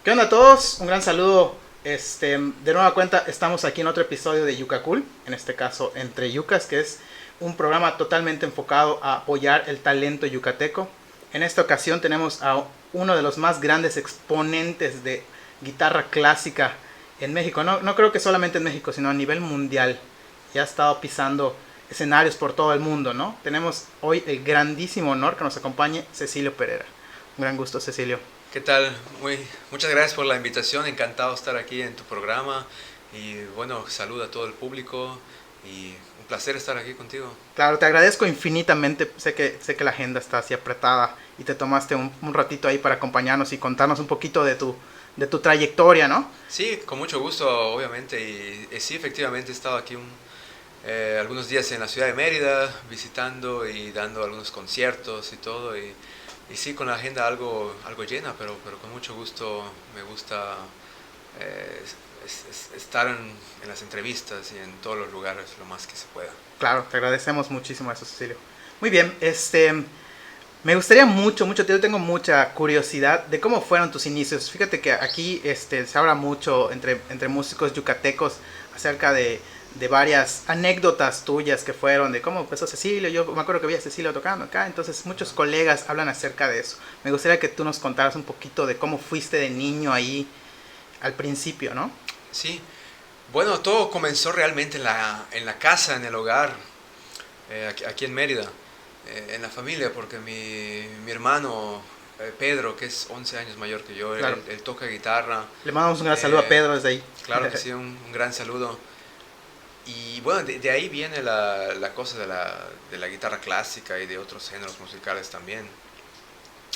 ¿Qué onda a todos? Un gran saludo. De nueva cuenta, estamos aquí en otro episodio de Yuca Cool, en este caso Entre Yucas, que es un programa totalmente enfocado a apoyar el talento yucateco. En esta ocasión tenemos a uno de los más grandes exponentes de guitarra clásica en México. No creo que solamente en México, sino a nivel mundial. Ya ha estado pisando escenarios por todo el mundo, ¿no? Tenemos hoy el grandísimo honor que nos acompañe Cecilio Pereira. Un gran gusto, Cecilio. ¿Qué tal? Muchas gracias por la invitación, encantado de estar aquí en tu programa y bueno, saludo a todo el público y un placer estar aquí contigo. Claro, te agradezco infinitamente. Sé que la agenda está así apretada y te tomaste un ratito ahí para acompañarnos y contarnos un poquito de tu trayectoria, ¿no? Sí, con mucho gusto, obviamente, y sí, efectivamente he estado aquí algunos días en la ciudad de Mérida visitando y dando algunos conciertos y todo, y sí, con la agenda algo llena, pero con mucho gusto me gusta eh, estar en las entrevistas y en todos los lugares lo más que se pueda. Claro, te agradecemos muchísimo eso, Cecilio. Muy bien, me gustaría mucho, yo tengo mucha curiosidad de cómo fueron tus inicios. Fíjate que aquí se habla mucho entre músicos yucatecos acerca de varias anécdotas tuyas que fueron, de cómo empezó Cecilio. Yo me acuerdo que vi a Cecilio tocando acá, entonces muchos colegas hablan acerca de eso. Me gustaría que tú nos contaras un poquito de cómo fuiste de niño ahí al principio, ¿no? Sí, bueno, todo comenzó realmente en la casa, en el hogar, aquí en Mérida, en la familia, porque mi hermano Pedro, que es 11 años mayor que yo, Claro. él toca guitarra. Le mandamos un gran saludo a eh, Pedro desde ahí. claro que sí, un gran saludo. Y bueno, de ahí viene la cosa de la guitarra clásica y de otros géneros musicales también.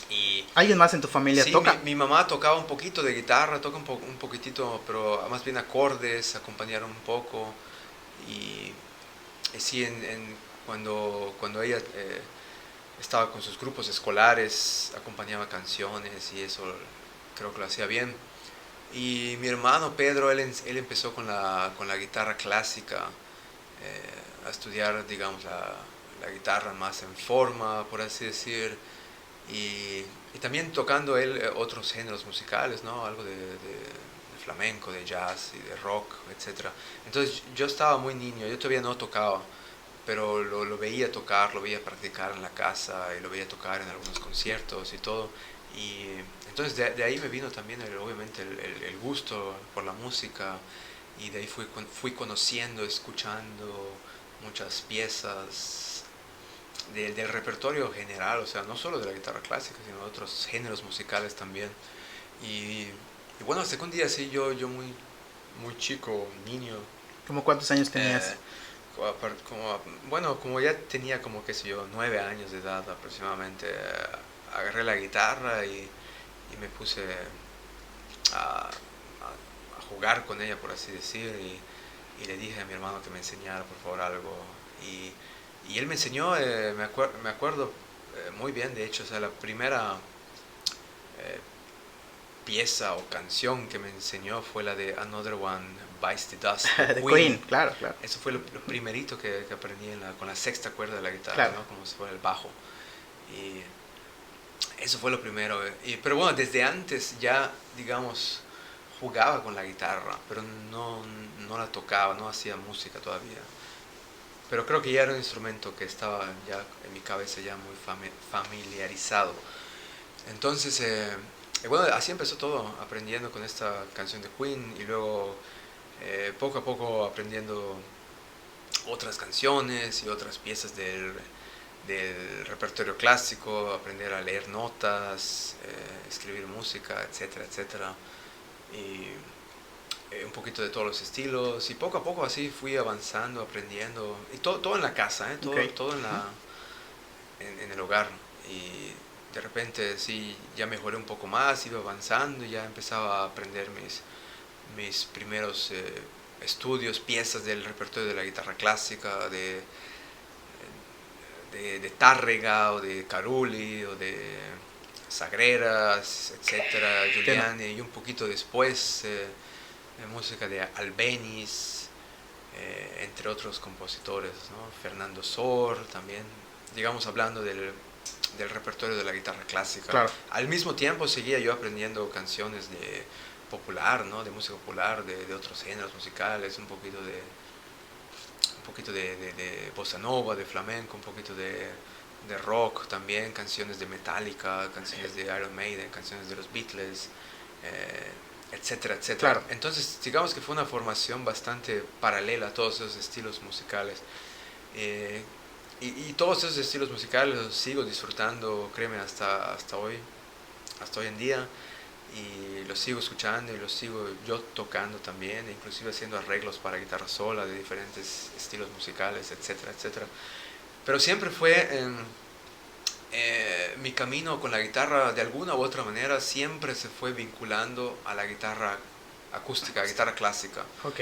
Y ¿Alguien más en tu familia sí, toca? mi mamá tocaba un poquito de guitarra, toca un poquitito, pero más bien acordes, acompañaron un poco. Y, y sí, cuando ella estaba con sus grupos escolares, acompañaba canciones y eso creo que lo hacía bien. Y mi hermano Pedro, él empezó con la guitarra clásica, a estudiar, digamos, la guitarra más en forma, por así decir, y también tocando él otros géneros musicales, ¿no? Algo de flamenco, de jazz y de rock, etcétera. Entonces yo estaba muy niño, yo todavía no tocaba, pero lo veía tocar, lo veía practicar en la casa y lo veía tocar en algunos conciertos y todo. Y entonces de ahí me vino también obviamente el gusto por la música, y de ahí fui conociendo, escuchando muchas piezas del repertorio general, o sea, no solo de la guitarra clásica, sino de otros géneros musicales también. Y bueno, hasta que un día sí, yo muy chico, niño, ¿Cómo cuántos años tenías? eh, bueno, como ya tenía como, qué sé yo, 9 años de edad aproximadamente, agarré la guitarra y me puse a jugar con ella, por así decir, y le dije a mi hermano que me enseñara por favor algo. Y él me enseñó, me acuerdo muy bien, de hecho, o sea, la primera eh, pieza o canción que me enseñó fue la de Another One Bites the Dust de De Queen. Queen, claro, claro. Eso fue lo primerito que aprendí con la sexta cuerda de la guitarra, Claro. ¿no? Como si fuera el bajo. Y eso fue lo primero. Pero bueno, desde antes ya, digamos, jugaba con la guitarra, pero no la tocaba, no hacía música todavía. Pero creo que ya era un instrumento que estaba ya en mi cabeza ya muy familiarizado. Entonces, bueno, así empezó todo, aprendiendo con esta canción de Queen y luego poco a poco aprendiendo otras canciones y otras piezas del repertorio clásico, aprender a leer notas, escribir música, etcétera, etcétera. Y un poquito de todos los estilos, y poco a poco así fui avanzando, aprendiendo, y todo en la casa, Ok. todo en el hogar. Y de repente sí, ya mejoré un poco más, iba avanzando y ya empezaba a aprender mis primeros estudios, piezas del repertorio de la guitarra clásica, de Tárrega o de Carulli o de Sagreras, etcétera, Entiendo. Giuliani, y un poquito después música de Albéniz, entre otros compositores, ¿no? Fernando Sor también, digamos hablando del repertorio de la guitarra clásica. Claro. Al mismo tiempo seguía yo aprendiendo canciones de popular, ¿no? De música popular, de otros géneros musicales, un poquito de bossa nova, de flamenco, un poquito de rock también, canciones de Metallica, canciones de Iron Maiden, canciones de los Beatles, etcétera, etcétera. Claro. Entonces, digamos que fue una formación bastante paralela a todos esos estilos musicales. Y todos esos estilos musicales los sigo disfrutando, créeme, hasta hoy en día. Y los sigo escuchando y los sigo yo tocando también, inclusive haciendo arreglos para guitarra sola de diferentes estilos musicales, etcétera, etcétera. Pero siempre fue mi camino con la guitarra, de alguna u otra manera, siempre se fue vinculando a la guitarra acústica, guitarra clásica. Ok.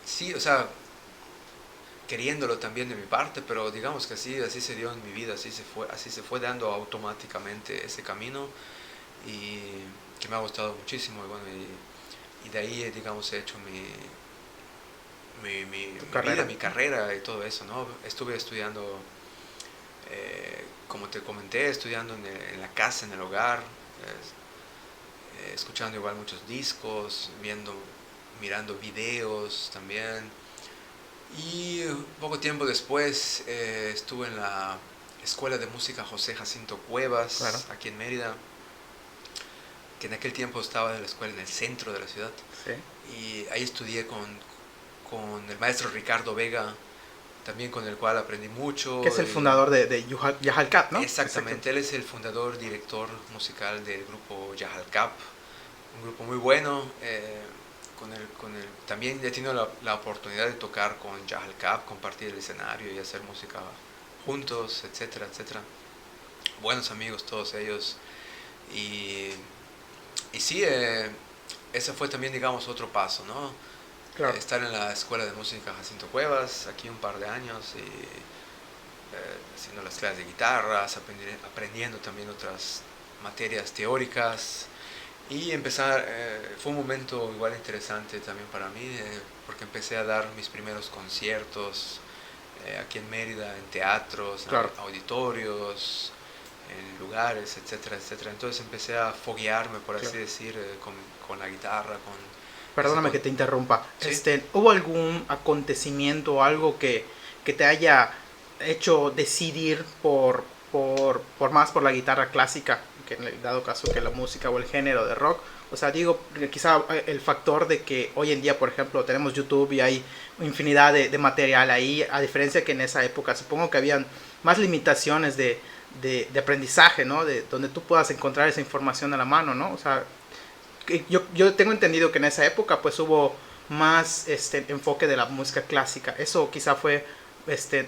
Sí, o sea, queriéndolo también de mi parte, pero digamos que así se dio en mi vida, así se fue dando automáticamente ese camino, y que me ha gustado muchísimo, y bueno, y de ahí, digamos, he hecho mi carrera y todo eso, ¿no? Estuve estudiando, como te comenté, estudiando en la casa, en el hogar, escuchando igual muchos discos, mirando videos también. Y poco tiempo después estuve en la Escuela de Música José Jacinto Cuevas, Claro. aquí en Mérida, que en aquel tiempo estaba en la escuela en el centro de la ciudad. Sí. Y ahí estudié con el maestro Ricardo Vega, también con el cual aprendí mucho. Que es el fundador de Yajalcat, ¿no? Exactamente, él es el fundador, director musical del grupo Yajalcap, un grupo muy bueno. También he tenido la oportunidad de tocar con Yajalcap, compartir el escenario y hacer música juntos, etcétera, etcétera. Buenos amigos todos ellos. Y sí, ese fue también, digamos, otro paso, ¿no? Claro. Estar en la Escuela de Música Jacinto Cuevas, aquí un par de años, y haciendo las clases de guitarras, aprendiendo también otras materias teóricas. Y empezar, fue un momento igual interesante también para mí, porque empecé a dar mis primeros conciertos aquí en Mérida, en teatros, Claro. en auditorios, en lugares, etcétera, etcétera. Entonces empecé a foguearme, por así Claro. decir, con la guitarra, Perdóname que te interrumpa. ¿Sí? ¿Hubo algún acontecimiento o algo que te haya hecho decidir más por la guitarra clásica, que en el dado caso que la música o el género de rock? O sea, digo, quizá el factor de que hoy en día, por ejemplo, tenemos YouTube y hay infinidad de material ahí, a diferencia que en esa época supongo que habían más limitaciones de aprendizaje, ¿no? De donde tú puedas encontrar esa información a la mano, ¿no? O sea, yo tengo entendido que en esa época pues hubo más enfoque de la música clásica. ¿Eso quizá fue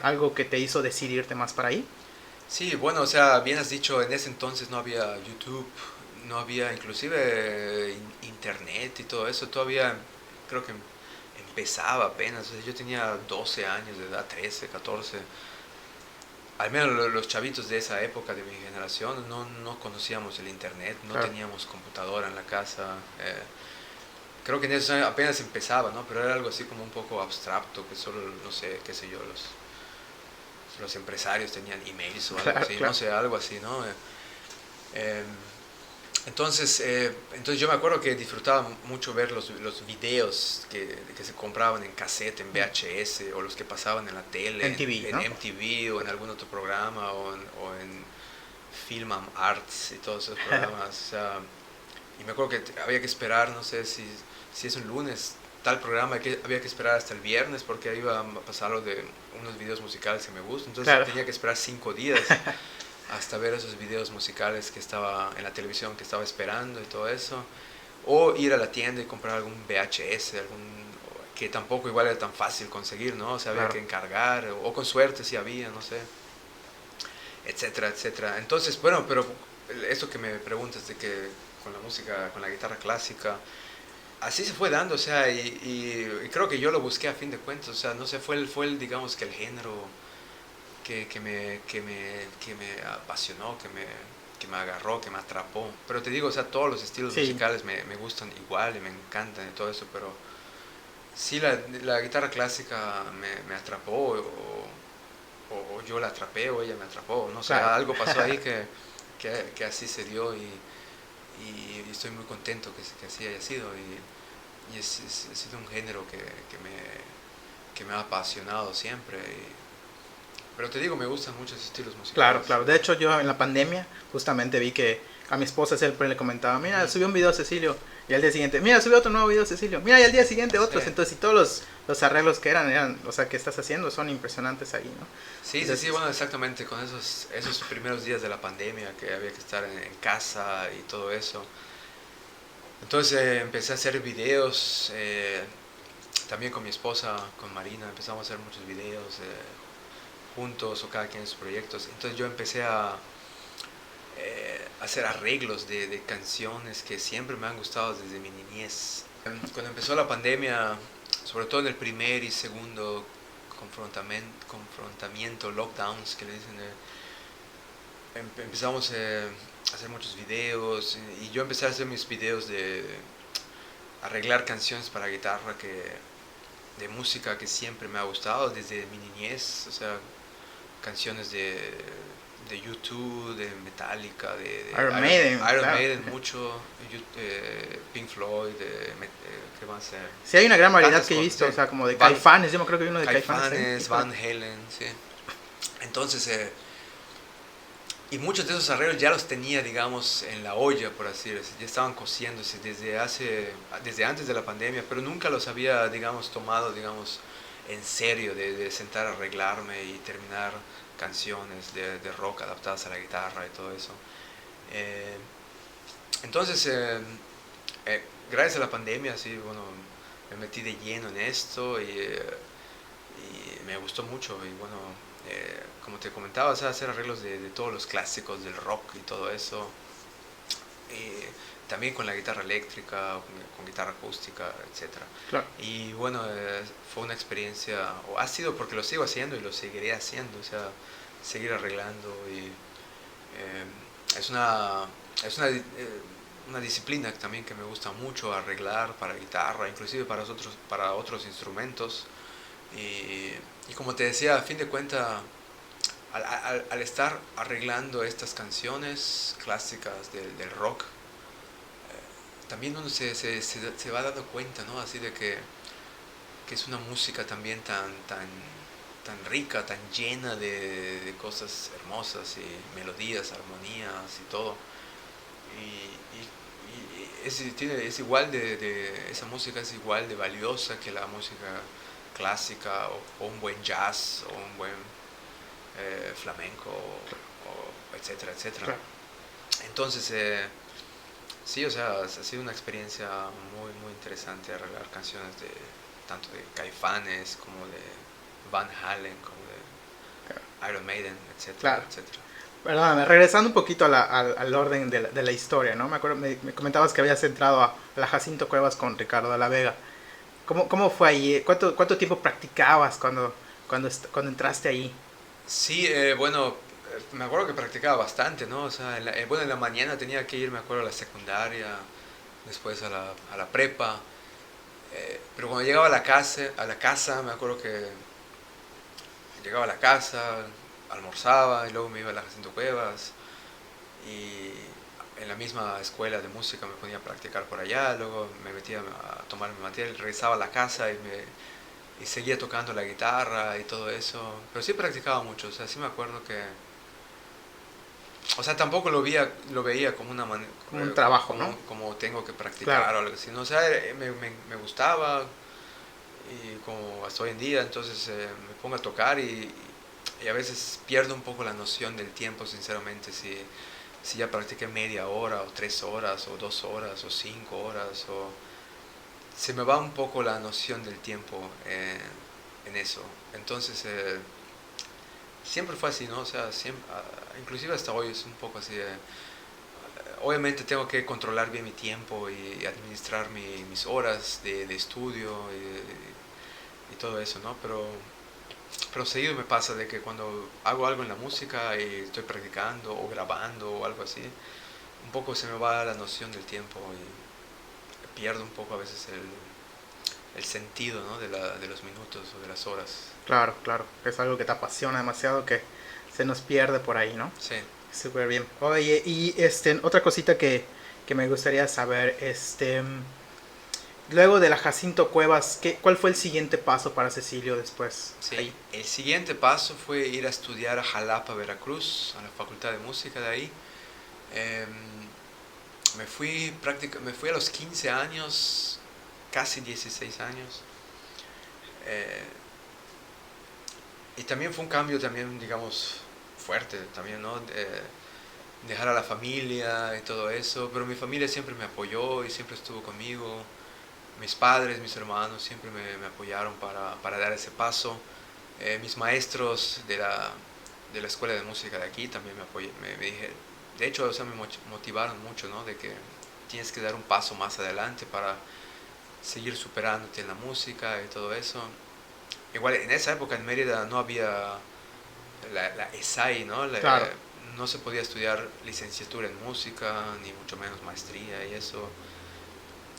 algo que te hizo decidirte más para ahí? Sí, bueno, o sea, bien has dicho, en ese entonces no había YouTube, no había inclusive internet y todo eso, todavía creo que empezaba apenas, o sea, yo tenía 12 años de edad, 13, 14, al menos los chavitos de esa época, de mi generación, no conocíamos el internet, no Claro. teníamos computadora en la casa, creo que en eso apenas empezaba, ¿no? Pero era algo así como un poco abstracto, que solo, no sé, qué sé yo, los empresarios tenían emails o algo Claro, así, claro. no sé, algo así, ¿no? Eh, entonces yo me acuerdo que disfrutaba mucho ver los videos que se compraban en cassette, en VHS, o los que pasaban en la tele, MTV, en ¿no? MTV o en algún otro programa, o en Film and Arts y todos esos programas. O sea, y me acuerdo que había que esperar, no sé si es un lunes, tal programa, había que esperar hasta el viernes porque ahí iba a pasar lo de unos videos musicales que me gustan. Entonces Claro. tenía que esperar 5 días hasta ver esos videos musicales que estaba en la televisión, que estaba esperando y todo eso. O ir a la tienda y comprar algún VHS, que tampoco igual era tan fácil conseguir, ¿no? O sea, había Claro. que encargar, o con suerte si había, no sé, etcétera, etcétera. Entonces, bueno, pero esto que me preguntas de que con la música, con la guitarra clásica, así se fue dando, o sea, y creo que yo lo busqué a fin de cuentas, o sea, no sé, fue el digamos que el género que me apasionó, que me agarró, que me atrapó. Pero te digo, o sea, todos los estilos Sí. musicales me gustan igual y me encantan y todo eso, pero sí la guitarra clásica me atrapó, o o yo la atrapé o ella me atrapó, no sé, Claro. algo pasó ahí que así se dio y estoy muy contento que así haya sido y ha sido un género que me ha apasionado siempre. Pero te digo, me gustan muchos estilos Claro, musicales. claro. De hecho, yo en la pandemia justamente vi que a mi esposa siempre le comentaba, mira, subió un video Cecilio. Y al día siguiente, mira, subió otro nuevo video Cecilio. Mira, y al día siguiente otros. Sí. Entonces, y todos los arreglos que eran, o sea, que estás haciendo son impresionantes ahí, ¿no? Sí, sí, sí, Entonces, bueno, exactamente, con esos primeros días de la pandemia que había que estar en casa y todo eso. Entonces empecé a hacer videos, también con mi esposa, con Marina, empezamos a hacer muchos videos juntos o cada quien en sus proyectos. Entonces yo empecé a hacer arreglos de canciones que siempre me han gustado desde mi niñez. Cuando empezó la pandemia, sobre todo en el primer y segundo confrontamiento, lockdowns que le dicen, empezamos a hacer muchos videos y yo empecé a hacer mis videos de arreglar canciones para guitarra de música que siempre me ha gustado desde mi niñez, o sea, canciones de YouTube, de Metallica, de Iron Maiden, Iron claro. Maiden mucho, Pink Floyd, ¿qué más? Sí, hay una gran variedad Tantas que he cosas, visto, sí. o sea, como de Caifanes. Yo me creo que hay uno de Caifanes ahí. Caifanes, Híjole. Van Halen, sí. Entonces, y muchos de esos arreglos ya los tenía, digamos, en la olla, por así decirlo, ya estaban cociéndose desde antes de la pandemia, pero nunca los había, digamos, tomado, digamos, en serio, de sentar a arreglarme y terminar canciones de rock adaptadas a la guitarra y todo eso. Eh, entonces, gracias a la pandemia, sí, bueno, me metí de lleno en esto y me gustó mucho y bueno, como te comentaba, o sea, hacer arreglos de todos los clásicos del rock y todo eso. También con la guitarra eléctrica, con guitarra acústica, etcétera. Claro. Y bueno, fue una experiencia, o ha sido porque lo sigo haciendo y lo seguiré haciendo, o sea, seguir arreglando y es una disciplina también que me gusta mucho arreglar para guitarra, inclusive para otros instrumentos. Y como te decía, a fin de cuentas, al estar arreglando estas canciones clásicas del rock, también uno se va dando cuenta, ¿no? Así de que es una música también tan rica, tan llena de cosas hermosas y melodías, armonías y todo. Y es igual esa música es igual de valiosa que la música clásica o un buen jazz o un buen flamenco o etcétera, etcétera. Claro. Entonces, sí, o sea, ha sido una experiencia muy, muy interesante arreglar canciones tanto de Caifanes como de Van Halen, como de Iron Maiden, etcétera, Claro. etcétera. Perdóname, regresando un poquito al orden de la historia, ¿no? Me acuerdo, me comentabas que habías entrado a la Jacinto Cuevas con Ricardo de la Vega. ¿Cómo fue ahí? ¿Cuánto tiempo practicabas cuando entraste ahí? Sí, bueno, me acuerdo que practicaba bastante, ¿no? O sea, bueno, en la mañana tenía que ir, me acuerdo, a la secundaria, después a la prepa. Pero cuando llegaba a la casa, me acuerdo que llegaba a la casa, almorzaba y luego me iba a la Jacinto Cuevas y en la misma escuela de música me ponía a practicar por allá, luego me metía a tomar mi material, regresaba a la casa y seguía tocando la guitarra y todo eso, pero sí practicaba mucho, o sea, sí me acuerdo que, o sea, tampoco lo veía como Como un trabajo, ¿no? como tengo que practicar Claro. o algo así, ¿no? O sea, me gustaba y como hasta hoy en día, entonces me pongo a tocar y a veces pierdo un poco la noción del tiempo, sinceramente, si ya practiqué media hora o 3 horas o 2 horas o 5 horas o se me va un poco la noción del tiempo en eso. Entonces siempre fue así, ¿no? O sea, siempre, inclusive hasta hoy es un poco así. Obviamente tengo que controlar bien mi tiempo y administrar mis horas de estudio y todo eso, ¿no? Pero seguido me pasa de que cuando hago algo en la música y estoy practicando o grabando o algo así, un poco se me va la noción del tiempo y pierdo un poco a veces el sentido, ¿no? de los minutos o de las horas. Claro, claro. Es algo que te apasiona demasiado que se nos pierde por ahí, ¿no? Sí. Súper bien. Oye, y otra cosita que me gustaría saber, luego de la Jacinto Cuevas, ¿cuál fue el siguiente paso para Cecilio después? Sí, Ahí. el siguiente paso fue ir a estudiar a Jalapa, Veracruz, a la Facultad de Música de ahí. Em, me fui a los 15 años, casi 16 años. Eh, y también fue un cambio también, digamos, fuerte también, ¿no? Dejar a la familia y todo eso, pero mi familia siempre me apoyó y siempre estuvo conmigo. Mis padres, mis hermanos siempre me apoyaron para dar ese paso. Mis maestros de la escuela de música de aquí también me dije, de hecho, o sea, me motivaron mucho, ¿no? De que tienes que dar un paso más adelante para seguir superándote en la música y todo eso. Igual en esa época en Mérida no había la ESAI, ¿no? Claro. No se podía estudiar licenciatura en música, ni mucho menos maestría y eso.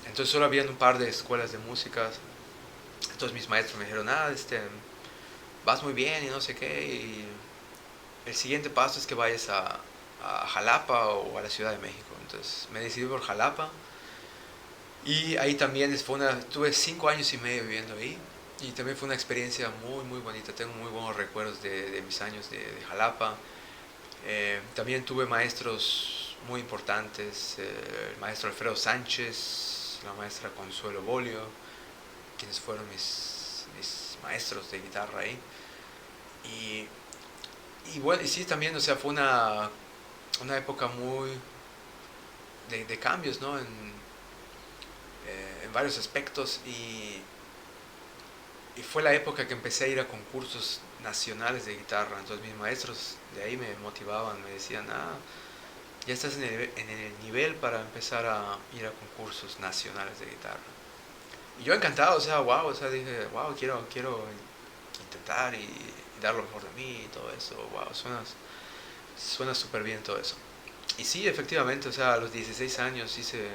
Entonces solo había un par de escuelas de música. Entonces mis maestros me dijeron, vas muy bien y no sé qué. Y el siguiente paso es que vayas a Jalapa o a la Ciudad de México. Entonces me decidí por Jalapa. Y ahí también tuve 5 años y medio viviendo ahí. Y también fue una experiencia muy, muy bonita. Tengo muy buenos recuerdos de mis años de Jalapa. También tuve maestros muy importantes. El maestro Alfredo Sánchez, la maestra Consuelo Bolio, quienes fueron mis maestros de guitarra ahí. Y, y bueno, y sí, también, o sea, fue una época muy de cambios, ¿no? En varios aspectos y fue la época que empecé a ir a concursos nacionales de guitarra. Entonces mis maestros de ahí me motivaban, me decían, ya estás en el nivel para empezar a ir a concursos nacionales de guitarra. Y yo encantado, o sea, wow, o sea, dije, wow, quiero intentar y dar lo mejor de mí y todo eso, wow, suena súper bien todo eso. Y sí, efectivamente, o sea, a los 16 años hice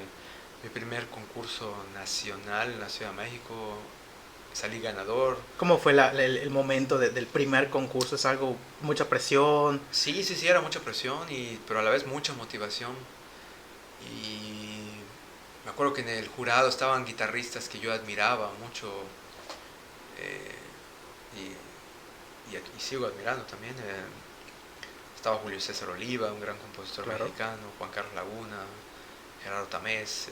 mi primer concurso nacional en la Ciudad de México, salí ganador. ¿Cómo fue el momento del primer concurso? ¿Es algo, mucha presión? Sí, sí, sí, era mucha presión, pero a la vez mucha motivación. Y me acuerdo que en el jurado estaban guitarristas que yo admiraba mucho eh, y sigo admirando también. Estaba Julio César Oliva, un gran compositor Claro. mexicano, Juan Carlos Laguna, Gerardo Tamés,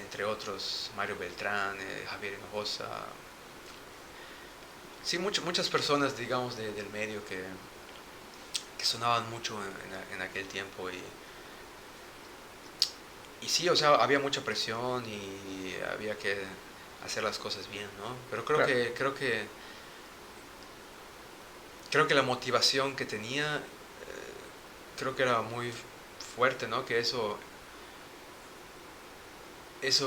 entre otros, Mario Beltrán, Javier Hinojosa. Sí, muchas personas, digamos, del medio que sonaban mucho en aquel tiempo y sí, o sea, había mucha presión y había que hacer las cosas bien, ¿no? Pero Claro. creo que la motivación que tenía, creo que era muy fuerte, ¿no? Que eso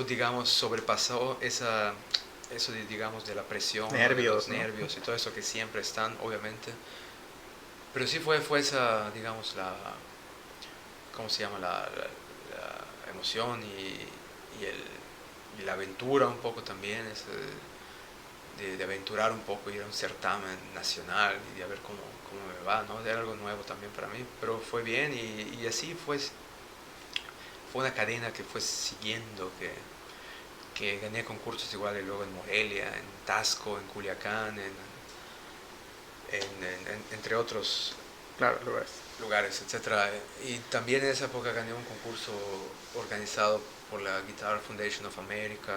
digamos, sobrepasó digamos, de la presión, de Nervios, los ¿no? nervios y todo eso que siempre están, obviamente. Pero sí fue esa, digamos, ¿cómo se llama? La emoción y la aventura un poco también, de aventurar un poco, ir a un certamen nacional y de ver cómo me va, ¿no? Era algo nuevo también para mí, pero fue bien y así fue una cadena que fue siguiendo, que gané concursos igual y luego en Morelia, en Tasco, en Culiacán, entre otros Claro, lo ves. lugares, etcétera. Y también en esa época gané un concurso organizado por la Guitar Foundation of America,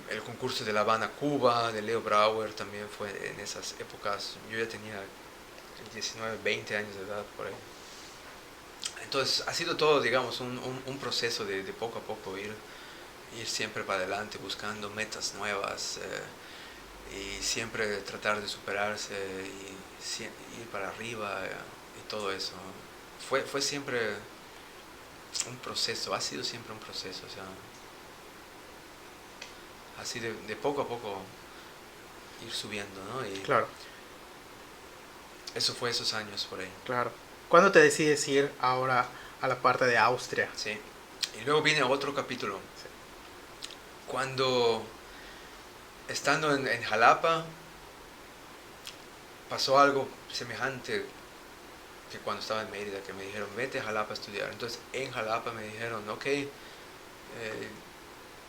el concurso de La Habana, Cuba, de Leo Brauer también fue en esas épocas. Yo ya tenía 19, 20 años de edad por ahí. Entonces ha sido todo, digamos, un proceso de poco a poco ir siempre para adelante, buscando metas nuevas y siempre tratar de superarse y ir para arriba y todo eso. Fue siempre un proceso, ha sido siempre un proceso, o sea, así de poco a poco ir subiendo, ¿no? Y Claro, eso fue esos años por ahí. claro. ¿Cuándo te decides ir ahora a la parte de Austria? Sí. Y luego viene otro capítulo. Sí. Cuando, estando en Jalapa, pasó algo semejante que cuando estaba en Mérida, que me dijeron, vete a Jalapa a estudiar. Entonces, en Jalapa me dijeron, ok,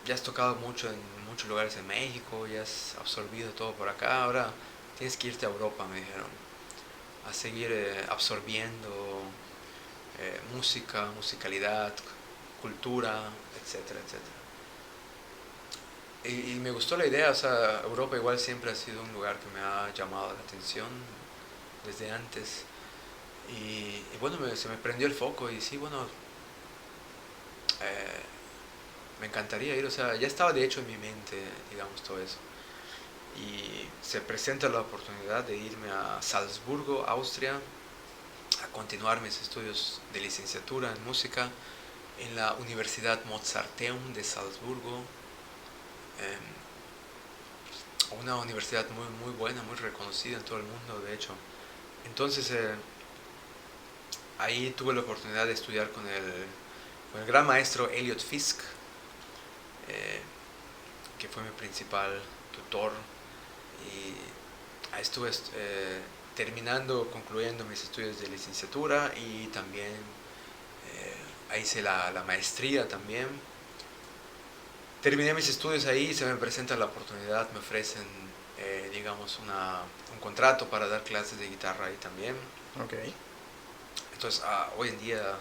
ya has tocado mucho en muchos lugares en México, ya has absorbido todo por acá, ahora tienes que irte a Europa, me dijeron, a seguir absorbiendo música, musicalidad, cultura, etcétera, etcétera. Y me gustó la idea, o sea, Europa igual siempre ha sido un lugar que me ha llamado la atención desde antes. Y bueno, se me prendió el foco y sí, bueno, eh, me encantaría ir, o sea, ya estaba de hecho en mi mente, digamos, todo eso. Y se presenta la oportunidad de irme a Salzburgo, Austria, a continuar mis estudios de licenciatura en música en la Universidad Mozarteum de Salzburgo, una universidad muy, muy buena, muy reconocida en todo el mundo, de hecho. Entonces, ahí tuve la oportunidad de estudiar con el gran maestro Elliot Fisk, eh, que fue mi principal tutor. Y ahí estuve concluyendo mis estudios de licenciatura y también ahí hice la maestría también. Terminé mis estudios ahí, se me presenta la oportunidad, me ofrecen, digamos, un contrato para dar clases de guitarra ahí también. Okay. Entonces, hoy en día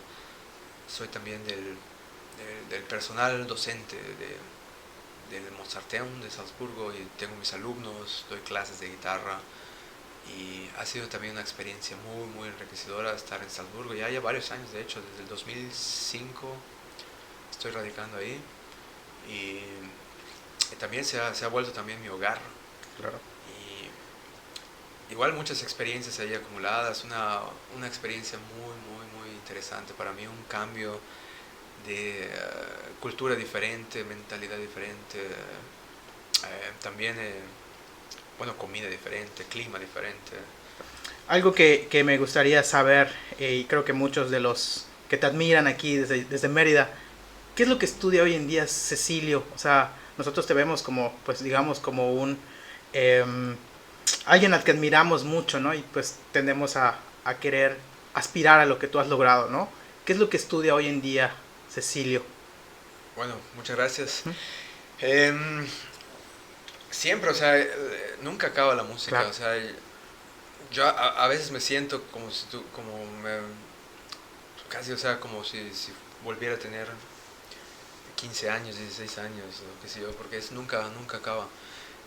soy también del personal docente del Mozarteum de Salzburgo y tengo mis alumnos, doy clases de guitarra y ha sido también una experiencia muy, muy enriquecedora estar en Salzburgo. Ya varios años, de hecho, desde el 2005 estoy radicando ahí y también se ha vuelto también mi hogar. Claro. Y igual muchas experiencias ahí acumuladas, una experiencia muy, muy, muy interesante para mí, un cambio de cultura diferente, mentalidad diferente, también, bueno, comida diferente, clima diferente. Algo que me gustaría saber, y creo que muchos de los que te admiran aquí desde Mérida, ¿qué es lo que estudia hoy en día Cecilio? O sea, nosotros te vemos como, pues digamos, como un eh, alguien al que admiramos mucho, ¿no? Y pues tendemos a querer aspirar a lo que tú has logrado, ¿no? ¿Qué es lo que estudia hoy en día Cecilio? Bueno, muchas gracias. ¿Mm? Em, Siempre, o sea, nunca acaba la música, Claro. o sea, yo a veces me siento como si casi, o sea, como si volviera a tener 15 años, 16 años, o qué sé yo, porque nunca acaba.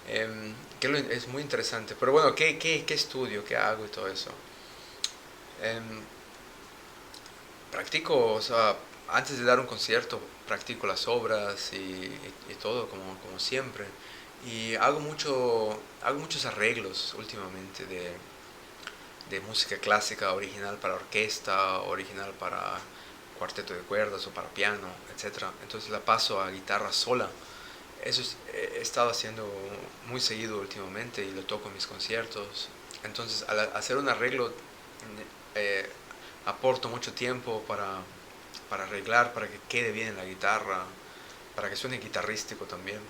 Es muy interesante. Pero bueno, ¿qué estudio? ¿Qué hago y todo eso? Em, Practico, o sea, antes de dar un concierto, practico las obras y todo, como siempre. Y hago muchos arreglos últimamente de música clásica, original para orquesta, original para cuarteto de cuerdas o para piano, etcétera. Entonces la paso a guitarra sola. He estado haciendo muy seguido últimamente y lo toco en mis conciertos. Entonces, al hacer un arreglo, eh, aporto mucho tiempo para arreglar, para que quede bien en la guitarra, para que suene guitarrístico también.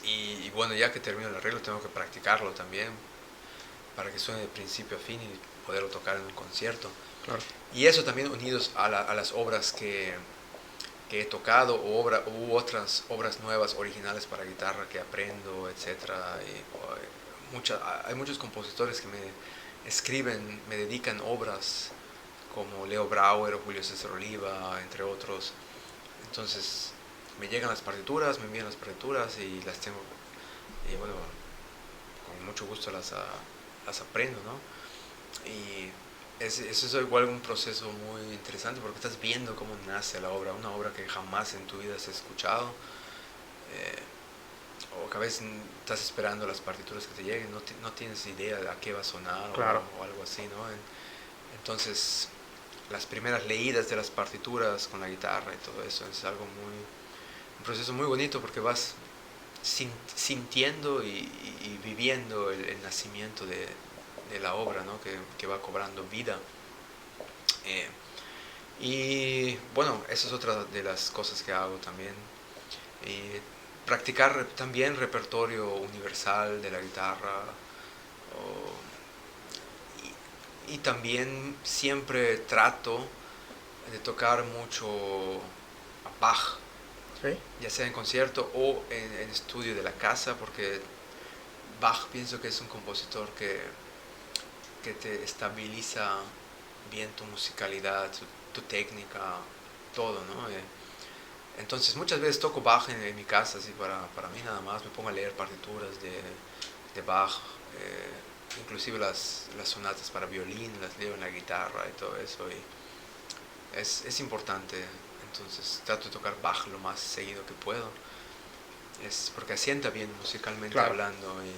Y bueno, ya que termino el arreglo, tengo que practicarlo también, para que suene de principio a fin y poderlo tocar en un concierto. Claro. Y eso también unidos a las obras que he tocado u otras obras nuevas, originales para guitarra que aprendo, etcétera. Hay muchos compositores que me escriben, me dedican obras como Leo Brauer o Julio César Oliva, entre otros. Entonces me llegan las partituras, me envían las partituras y las tengo, y bueno, con mucho gusto las aprendo, ¿no? Y eso es igual un proceso muy interesante porque estás viendo cómo nace la obra, una obra que jamás en tu vida has escuchado, eh, o que a veces estás esperando las partituras que te lleguen, no tienes idea de a qué va a sonar Claro. o algo así, ¿no? Entonces, las primeras leídas de las partituras con la guitarra y todo eso es un proceso muy bonito porque vas sintiendo y viviendo el nacimiento de la obra, ¿no? Que va cobrando vida. Eh, Y bueno, eso es otra de las cosas que hago también. Y practicar también repertorio universal de la guitarra. Y también siempre trato de tocar mucho Bach, ¿Sí? ya sea en concierto o en estudio de la casa, porque Bach pienso que es un compositor que te estabiliza bien tu musicalidad, tu técnica, todo, ¿no? Entonces muchas veces toco Bach en mi casa, así para mí nada más, me pongo a leer partituras de Bach, inclusive las sonatas para violín, las leo en la guitarra y todo eso, y es importante, entonces trato de tocar Bach lo más seguido que puedo, es porque asienta bien musicalmente Claro, hablando, y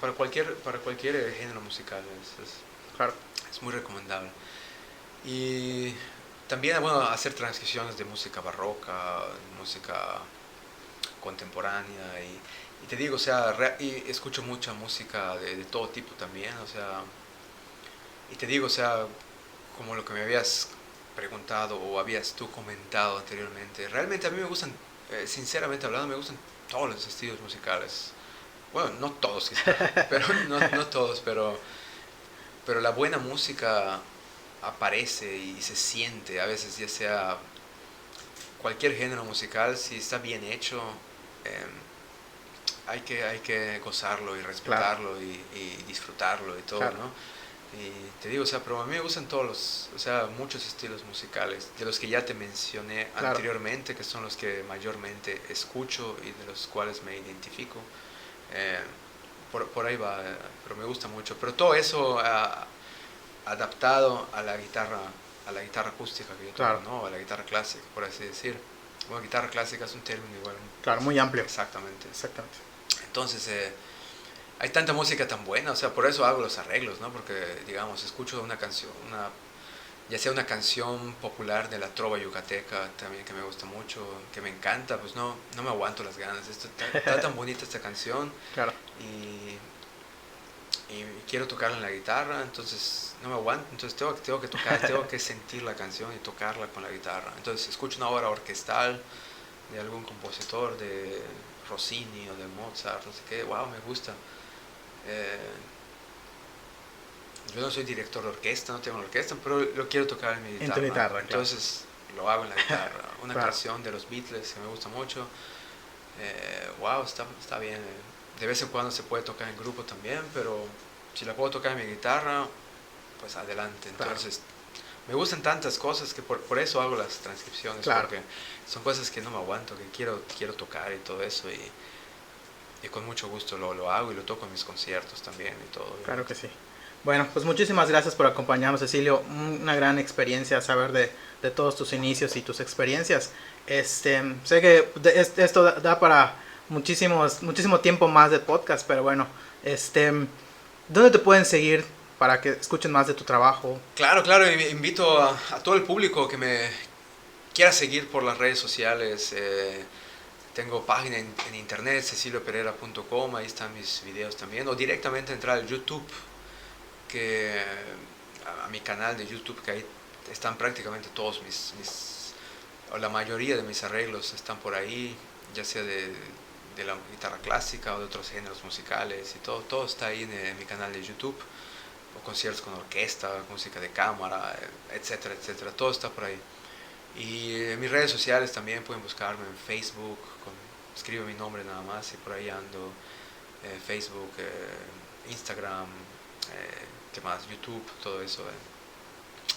para cualquier género musical claro. es muy recomendable. Y también, bueno, hacer transcripciones de música barroca, música contemporánea, y te digo, o sea, y escucho mucha música de todo tipo también, o sea, y te digo, o sea, como lo que me habías preguntado o habías tú comentado anteriormente, realmente a mí me gustan, sinceramente hablando, me gustan todos los estilos musicales. Bueno, no todos quizá, pero no todos, pero la buena música aparece y se siente, a veces ya sea cualquier género musical, si está bien hecho, eh, hay que gozarlo y Claro, respetarlo y disfrutarlo y todo, claro, ¿no? Y te digo, o sea, pero a mí me gustan todos los, o sea, muchos estilos musicales, de los que ya te mencioné claro. anteriormente, que son los que mayormente escucho y de los cuales me identifico. Eh, por ahí va, pero me gusta mucho. Pero todo eso adaptado a la guitarra acústica que yo toco, Claro, ¿no? A la guitarra clásica, por así decir. Bueno, guitarra clásica es un término igual. claro, muy amplio. Exactamente. Exactamente. Entonces, hay tanta música tan buena, o sea, por eso hago los arreglos, ¿no? Porque, digamos, escucho una canción, ya sea una canción popular de la trova yucateca también que me gusta mucho, que me encanta, pues no me aguanto las ganas. Está tan bonita esta canción, Claro, y, y quiero tocarla en la guitarra, entonces no me aguanto, entonces tengo que tocar, tengo que sentir la canción y tocarla con la guitarra. Entonces escucho una obra orquestal de algún compositor, de Rossini o de Mozart, no sé qué, wow, me gusta. Eh, yo no soy director de orquesta, no tengo una orquesta, pero lo quiero tocar en mi en tu guitarra. guitarra, claro. Entonces lo hago en la guitarra. Una Claro, canción de los Beatles que me gusta mucho. Wow, está bien. De vez en cuando se puede tocar en grupo también, pero si la puedo tocar en mi guitarra, pues adelante. claro, Entonces, me gustan tantas cosas que por eso hago las transcripciones, claro, porque son cosas que no me aguanto, que quiero tocar y todo eso, y con mucho gusto lo hago y lo toco en mis conciertos también y todo, claro obviamente. que sí. Bueno, pues muchísimas gracias por acompañarnos, Cecilio. Una gran experiencia saber de todos tus inicios y tus experiencias. Sé que esto da para muchísimo tiempo más de podcast, pero bueno, ¿dónde te pueden seguir para que escuchen más de tu trabajo? Claro, y invito a todo el público que me quiera seguir por las redes sociales. Tengo página en internet, ceciliopereira.com, ahí están mis videos también, o directamente entrar al YouTube, que a mi canal de YouTube, que ahí están prácticamente todos o la mayoría de mis arreglos están por ahí, ya sea de la guitarra clásica o de otros géneros musicales, y todo está ahí en mi canal de YouTube, o conciertos con orquesta, música de cámara, etcétera, etcétera, todo está por ahí. Y en mis redes sociales también pueden buscarme en Facebook, escribo mi nombre nada más y por ahí ando. Facebook, Instagram, ¿qué más? YouTube, todo eso.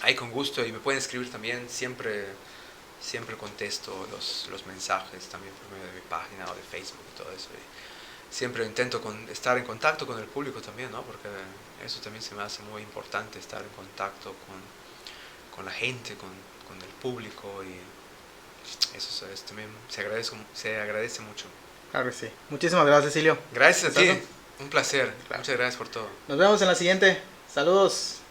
Ahí con gusto, y me pueden escribir también, siempre contesto los mensajes también por medio de mi página o de Facebook y todo eso. Y siempre intento estar en contacto con el público también, ¿no? Porque eso también se me hace muy importante, estar en contacto con la gente, con el público, y eso también se agradece mucho. Claro que sí. Muchísimas gracias, Cecilio. Gracias a ti, ¿Estás? un placer, Claro. muchas gracias por todo. Nos vemos en la siguiente. Saludos.